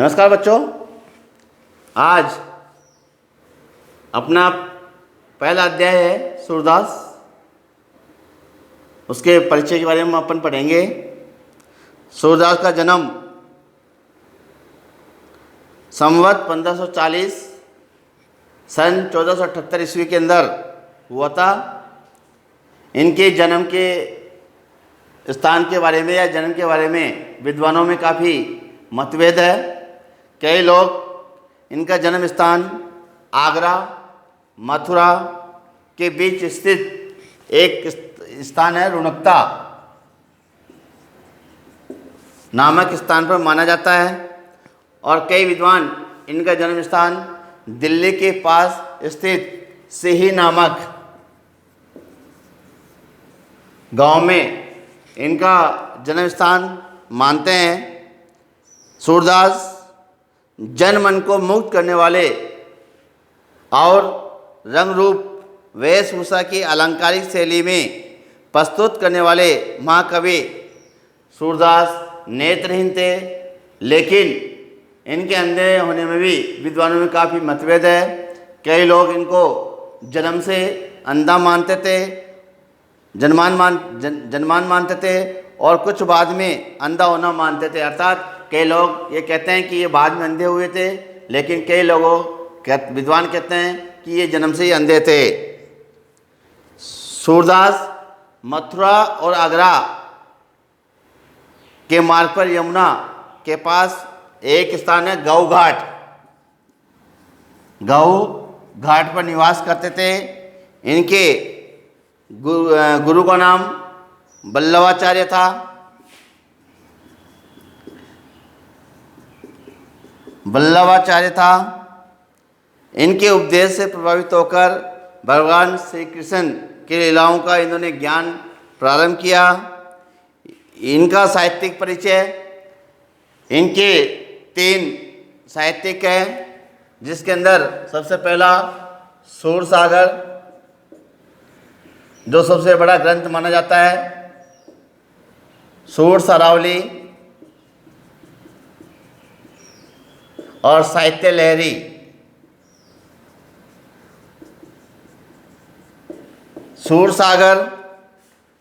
नमस्कार बच्चों। आज अपना पहला अध्याय है सूरदास। उसके परिचय के बारे में अपन पढ़ेंगे। सूरदास का जन्म संवत 1540 सन 1478 ईस्वी के अंदर हुआ था। इनके जन्म के स्थान के बारे में या जन्म के बारे में विद्वानों में काफ़ी मतभेद है। कई लोग इनका जन्म स्थान आगरा मथुरा के बीच स्थित एक स्थान है रुणकता नामक स्थान पर माना जाता है, और कई विद्वान इनका जन्म स्थान दिल्ली के पास स्थित सिही नामक गांव में इनका जन्म स्थान मानते हैं। सूरदास जन मन को मुक्त करने वाले और रंग रूप वेशभूषा की अलंकारिक शैली में प्रस्तुत करने वाले महाकवि सूरदास नेत्रहीन थे, लेकिन इनके अंधे होने में भी विद्वानों में काफ़ी मतभेद है। कई लोग इनको जन्म से अंधा मानते थे, जन्मान मानते थे, और कुछ बाद में अंधा होना मानते थे। अर्थात कई लोग ये कहते हैं कि ये बाद में अंधे हुए थे, लेकिन कई विद्वान कहते हैं कि ये जन्म से ही अंधे थे। सूरदास मथुरा और आगरा के मार्ग पर यमुना के पास एक स्थान है गऊ घाट। गऊ घाट पर निवास करते थे। इनके गुरु का नाम बल्लवाचार्य था। इनके उपदेश से प्रभावित होकर भगवान श्री कृष्ण की लीलाओं का इन्होंने ज्ञान प्रारंभ किया। इनका साहित्यिक परिचय, इनके 3 साहित्यिक हैं, जिसके अंदर सबसे पहला सूरसागर, जो सबसे बड़ा ग्रंथ माना जाता है, सूरसारावली और साहित्य लहरी। सूरसागर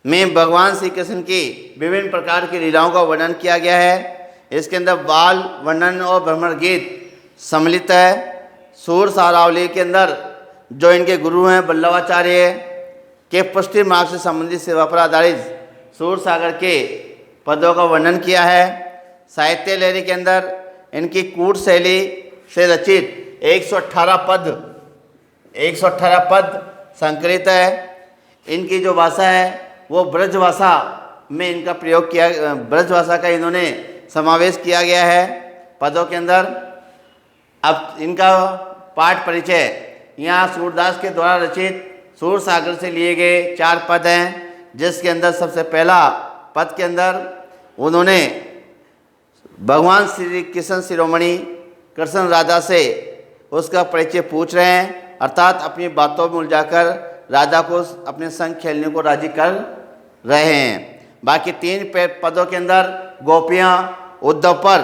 में भगवान श्री कृष्ण की विभिन्न प्रकार की लीलाओं का वर्णन किया गया है। इसके अंदर बाल वर्णन और भ्रमर गीत सम्मिलित है। सूरसारावली के अंदर जो इनके गुरु हैं बल्लवाचार्य के पुष्टि मार्ग से संबंधित सेवा पर आधारित सूरसागर के पदों का वर्णन किया है। साहित्य लहरी के अंदर इनकी कूट शैली से रचित 118 पद संकलित है। इनकी जो भाषा है वो ब्रज भाषा में इनका प्रयोग किया, ब्रज भाषा का इन्होंने समावेश किया गया है पदों के अंदर। अब इनका पाठ परिचय यहाँ सूरदास के द्वारा रचित सूरसागर से लिए गए 4 पद हैं, जिसके अंदर सबसे पहला पद के अंदर उन्होंने भगवान श्री कृष्ण शिरोमणि कृष्ण राधा से उसका परिचय पूछ रहे हैं, अर्थात अपनी बातों में उलझाकर राधा को अपने संग खेलने को राजी कर रहे हैं। बाकी 3 पदों के अंदर गोपियाँ उद्धव पर,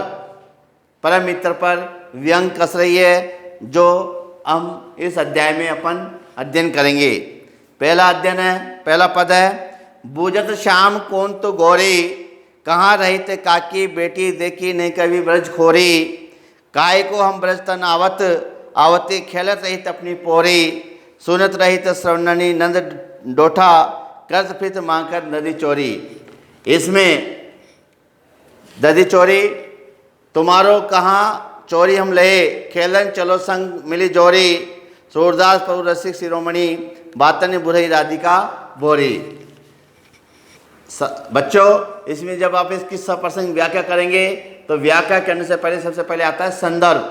परम मित्र पर व्यंग कस रही है, जो हम इस अध्याय में अपन अध्ययन करेंगे। पहला पद है, बूझत श्याम कौन तो गौरी, कहाँ रहित काकी बेटी देखी नहीं कभी ब्रज खोरी, काय को हम ब्रज तन आवती खेलत रहित अपनी पोरी, सुनत रहित श्रवणनी नंद डोठा, करत फित मांगकर नदी चोरी। इसमें नदी चोरी तुम्हारो कहाँ चोरी हम लहे, खेलन चलो संग मिली जोरी, सूरदास प्रभु रसिक शिरोमणि, बातन बुरई राधिका बोरी। बच्चों, इसमें जब आप इसकी सप्रसंग व्याख्या करेंगे तो व्याख्या करने से पहले सबसे पहले आता है संदर्भ।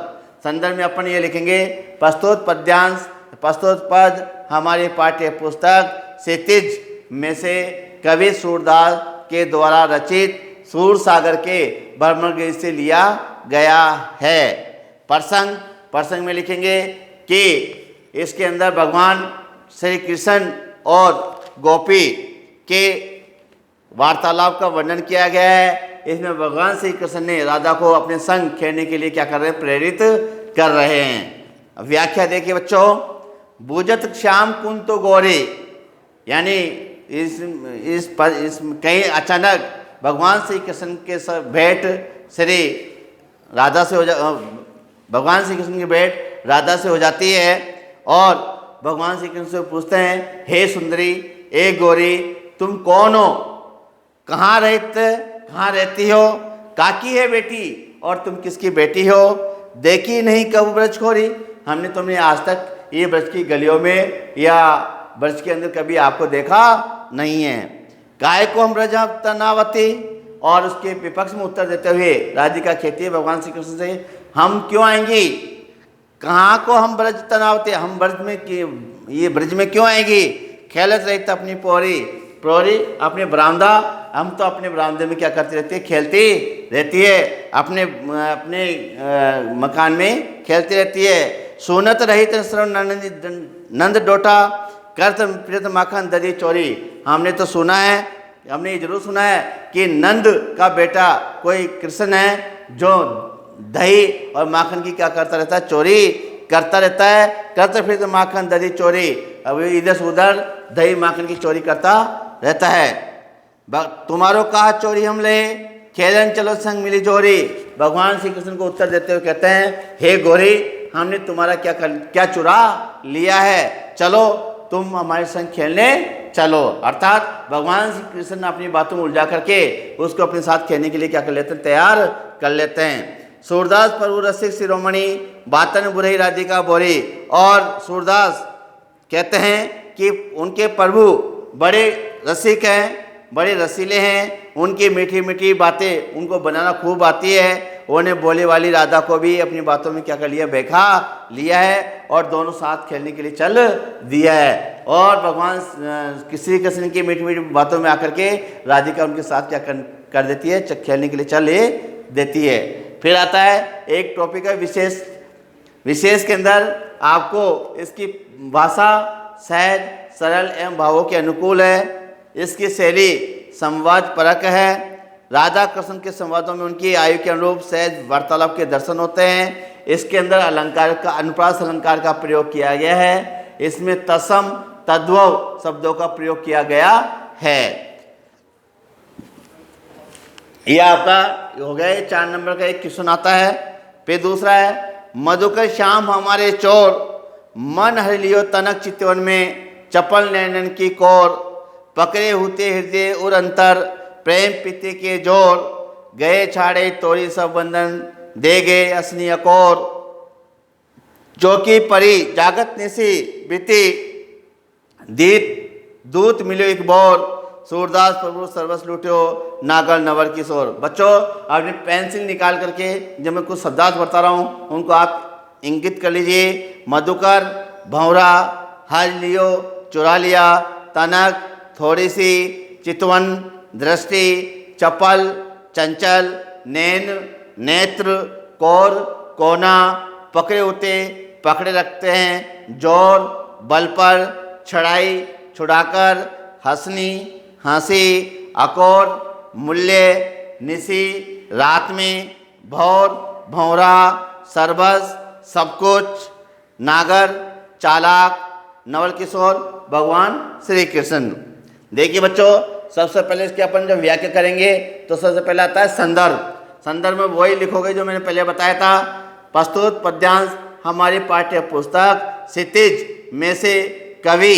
संदर्भ में अपन ये लिखेंगे, प्रस्तुत पद्यांश, प्रस्तुत पद हमारी पाठ्य पुस्तक क्षितिज में से कवि सूरदास के द्वारा रचित सूरसागर के भ्रमर गीत से लिया गया है। प्रसंग में लिखेंगे कि इसके अंदर भगवान श्री कृष्ण और गोपी के वार्तालाप का वर्णन किया गया है। इसमें भगवान श्री कृष्ण ने राधा को अपने संग खेलने के लिए क्या कर रहे हैं, प्रेरित कर रहे हैं। व्याख्या देखिए बच्चों, बुझत श्याम कुंत तो गौरी, यानी इस कहीं अचानक भगवान श्री कृष्ण के भेंट श्री राधा से भगवान श्री कृष्ण की भेंट राधा से हो जाती है और भगवान श्री कृष्ण से पूछते हैं, हे सुंदरी, ए गौरी, तुम कौन हो, कहाँ रहती हो, काकी है बेटी, और तुम किसकी बेटी हो, देखी नहीं कब ब्रज खोरी, हमने तुमने आज तक ये ब्रज की गलियों में या ब्रज के अंदर कभी आपको देखा नहीं है। काय को हम ब्रज तनावती, और उसके विपक्ष में उत्तर देते हुए राधिका कहती है भगवान श्री कृष्ण से, हम क्यों आएंगी, कहाँ को हम ब्रज तनावते, हम ब्रज में ये ब्रज में क्यों आएंगी, खेलत रही तो अपनी प्रोरी अपने बरामदा, हम तो अपने बरामदे में क्या करती रहती है, खेलती रहती है, अपने मकान में खेलती रहती है। सुनत रही तो श्रवण नंद डोटा, करत प्रियत माखन दधी चोरी, हमने तो सुना है, हमने ये जरूर सुना है कि नंद का बेटा कोई कृष्ण है जो दही और माखन की क्या करता रहता है, चोरी करता रहता है। करते फिर तो माखन दही चोरी, अब इधर से उधर दही माखन की चोरी करता रहता है। तुम्हारो कहा चोरी हम ले, खेलन चलो संग मिली जोरी, भगवान श्री कृष्ण को उत्तर देते हुए कहते हैं, हे गौरी, हमने तुम्हारा क्या चुरा लिया है, चलो तुम हमारे संग खेलने चलो। अर्थात भगवान श्री कृष्ण अपनी बातों में उलझा करके उसको अपने साथ खेलने के लिए क्या कर लेते हैं, तैयार कर लेते हैं। सूरदास प्रभु रसिक शिरोमणि, बातन बुरही राधिका बोरी, और सूरदास कहते हैं कि उनके प्रभु बड़े रसिक हैं, बड़े रसीले हैं, उनकी मीठी मीठी बातें उनको बनाना खूब आती है। उन्हें बोले वाली राधा को भी अपनी बातों में क्या कर लिया, बैठा लिया है और दोनों साथ खेलने के लिए चल दिया है। और भगवान श्री कृष्ण की मीठी मीठी बातों में आकर के राधिका उनके साथ क्या कर देती है, खेलने के लिए चल देती है। फिर आता है एक टॉपिक है विशेष के अंदर आपको इसकी भाषा सहज सरल एवं भावों के अनुकूल है, इसकी शैली संवाद परक है। राधा कृष्ण के संवादों में उनकी आयु के अनुरूप सहज वार्तालाप के दर्शन होते हैं। इसके अंदर अलंकार का अनुप्रास अलंकार का प्रयोग किया गया है। इसमें तसम तद्भव शब्दों का प्रयोग किया गया है। यह आपका हो गया 4 नंबर का एक क्वेश्चन आता है। फिर दूसरा है, मधुकर श्याम हमारे चोर, मन हर लियो तनक चितवन में, चपल नैनन की कोर, पकड़े होते हृदय उर अंतर, प्रेम पिते के जोर, गए छाड़े तोरी सब बंधन, दे गए असनी अकोर, चौकी परी जागत निसी बीती, दूत मिलो एक बोर, सूरदास प्रभु सर्वस लूट्यो, नागर नवर किशोर। बच्चों आपने पेंसिल निकाल करके जब मैं कुछ शब्दार्थ बता रहा हूँ उनको आप इंगित कर लीजिए। मधुकर, भंवरा, हर लियो चुरा लिया, तनक थोड़ी सी, चितवन दृष्टि, चपल चंचल, नैन नेत्र, कोर कोना, पकड़े होते पकड़े रखते हैं, जोर बल पर, छड़ाई छुड़ाकर, हंसनी हंसी, अकोर मूल्य, निसी रात में, भौर भौरा, सरबस सब कुछ, नागर चालाक, नवल किशोर भगवान श्री कृष्ण। देखिए बच्चों, सबसे पहले इसके अपन जब व्याख्या करेंगे तो सबसे पहले आता है संदर्भ। संदर्भ में वही लिखोगे जो मैंने पहले बताया था। प्रस्तुत पद्यांश हमारी पाठ्य पुस्तक क्षितिज में से कवि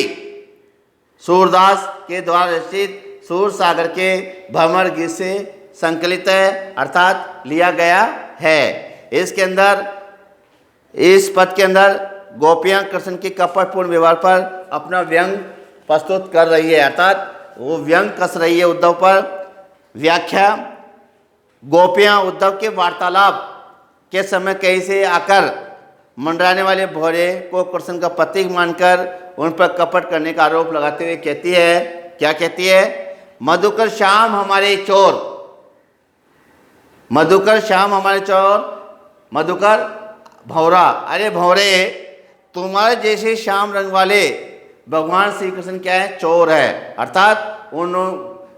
सूरदास के द्वारा रचित सूर सागर के भ्रमर गीत से संकलित है, अर्थात लिया गया है। इसके अंदर इस पद के अंदर गोपियाँ कृष्ण के कपटपूर्ण व्यवहार पर अपना व्यंग प्रस्तुत कर रही है, अर्थात वो व्यंग कस रही है उद्धव पर। व्याख्या, गोपियाँ उद्धव के वार्तालाप के समय कहीं से आकर मंडराने वाले भौरे को कृष्ण का प्रतीक मानकर उन पर कपट करने का आरोप लगाते हुए कहती है, क्या कहती है, मधुकर श्याम हमारे चोर, मधुकर श्याम हमारे चोर, मधुकर भौरा, अरे भौरे तुम्हारे जैसे श्याम रंग वाले भगवान श्री कृष्ण क्या है, चोर है। अर्थात उन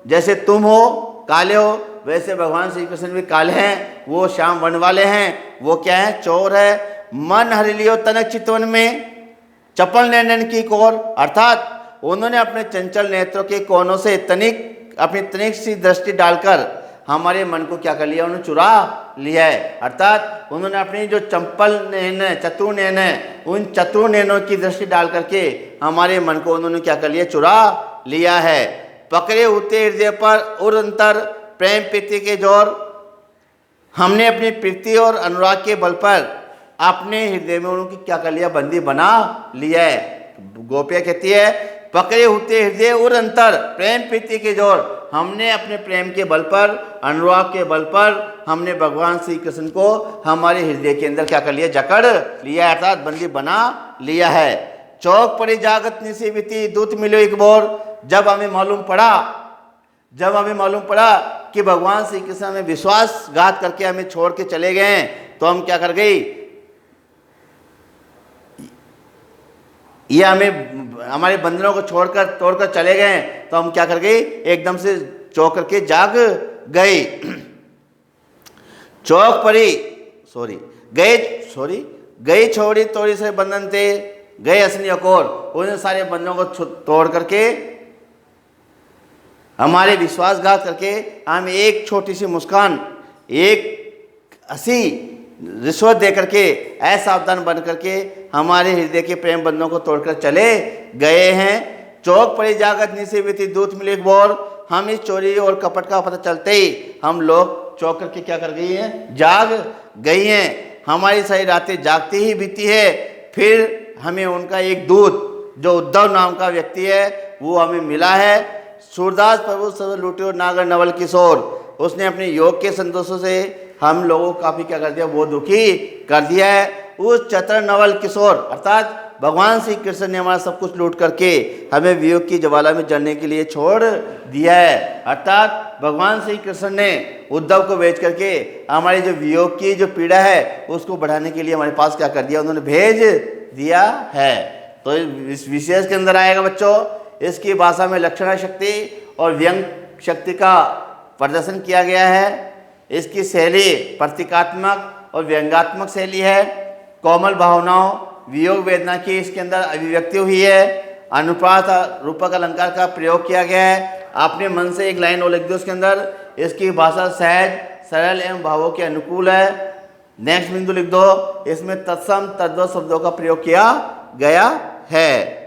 जैसे तुम हो काले हो वैसे भगवान श्री कृष्ण भी काले हैं, वो श्याम वर्ण वाले हैं। वो क्या है? चोर है। मन हरि लियो तनक चितवन में चपल नैनन की कोर, अर्थात उन्होंने अपने चंचल नेत्रों के कोनों से अपनी तनिक सी दृष्टि डालकर हमारे मन को क्या कर लिया? उन्होंने चुरा लिया है। अर्थात उन्होंने अपनी जो चंपल नैन है, चतुर नैन है, उन चतुर नैनों की दृष्टि डाल करके हमारे मन को उन्होंने क्या कर लिया? चुरा लिया है। पकड़े होते हृदय पर और अंतर प्रेम प्रीति के जोर, हमने अपनी प्रीति और अनुराग के बल पर अपने हृदय में उनकी क्या कर लिया? बंदी बना लिया है। गोपिया कहती है पकड़े होते हृदय और अंतर प्रेम प्रीति के जोर, हमने अपने प्रेम के बल पर, अनुराग के बल पर हमने भगवान श्री कृष्ण को हमारे हृदय के अंदर क्या कर लिया? जकड़ लिया, अर्थात बंदी बना लिया है। चौक पड़ी जागत निसी बीती दूत मिलो एक बोर, जब हमें मालूम पड़ा कि भगवान श्री कृष्ण हमें विश्वासघात करके हमें छोड़ के चले गए, तो हम क्या कर गई? ये हमें हमारे बंधनों को तोड़कर चले गए, तो हम क्या कर गए? एकदम से चौंक करके जाग गए। गई छोड़ी तोड़ी से बंधन थे, गए असनी अकोर, उन सारे बंधनों को तोड़ करके हमारे विश्वासघात करके हम एक छोटी सी मुस्कान, एक हंसी, रिश्वत दे करके, असावधान बन करके हमारे हृदय के प्रेम बंधनों को तोड़कर चले गए हैं। चौक पड़ी जागत निसी बीती दूत मिले एक बोर, हम इस चोरी और कपट का पता चलते ही हम लोग चौक करके क्या कर गई हैं? जाग गई हैं। हमारी सारी रातें जागती ही बीती है। फिर हमें उनका एक दूत जो उद्धव नाम का व्यक्ति है वो हमें मिला है। सूरदास प्रभु सब लूटे नागर नवल किशोर, उसने अपने योग के संतोषों से हम लोगों को काफ़ी क्या कर दिया? वो दुखी कर दिया है। उस चतर नवल किशोर अर्थात भगवान श्री कृष्ण ने हमारा सब कुछ लूट करके हमें वियोग की ज्वाला में जलने के लिए छोड़ दिया है। अर्थात भगवान श्री कृष्ण ने उद्धव को बेच करके हमारी जो वियोग की जो पीड़ा है उसको बढ़ाने के लिए हमारे पास क्या कर दिया? उन्होंने भेज दिया है। तो इस विशेष के अंदर आएगा बच्चों, इसकी भाषा में लक्षणा शक्ति और व्यंग शक्ति का प्रदर्शन किया गया है। इसकी शैली प्रतीकात्मक और व्यंग्यात्मक शैली है। कोमल भावनाओं, वियोग वेदना की इसके अंदर अभिव्यक्ति हुई है। अनुप्रास रूपक अलंकार का प्रयोग किया गया है। आपने मन से एक लाइन और लिख दो उसके अंदर। इसकी भाषा सहज, सरल एवं भावों के अनुकूल है। नेक्स्ट बिंदु लिख दो, इसमें तत्सम तद्वत शब्दों का प्रयोग किया गया है।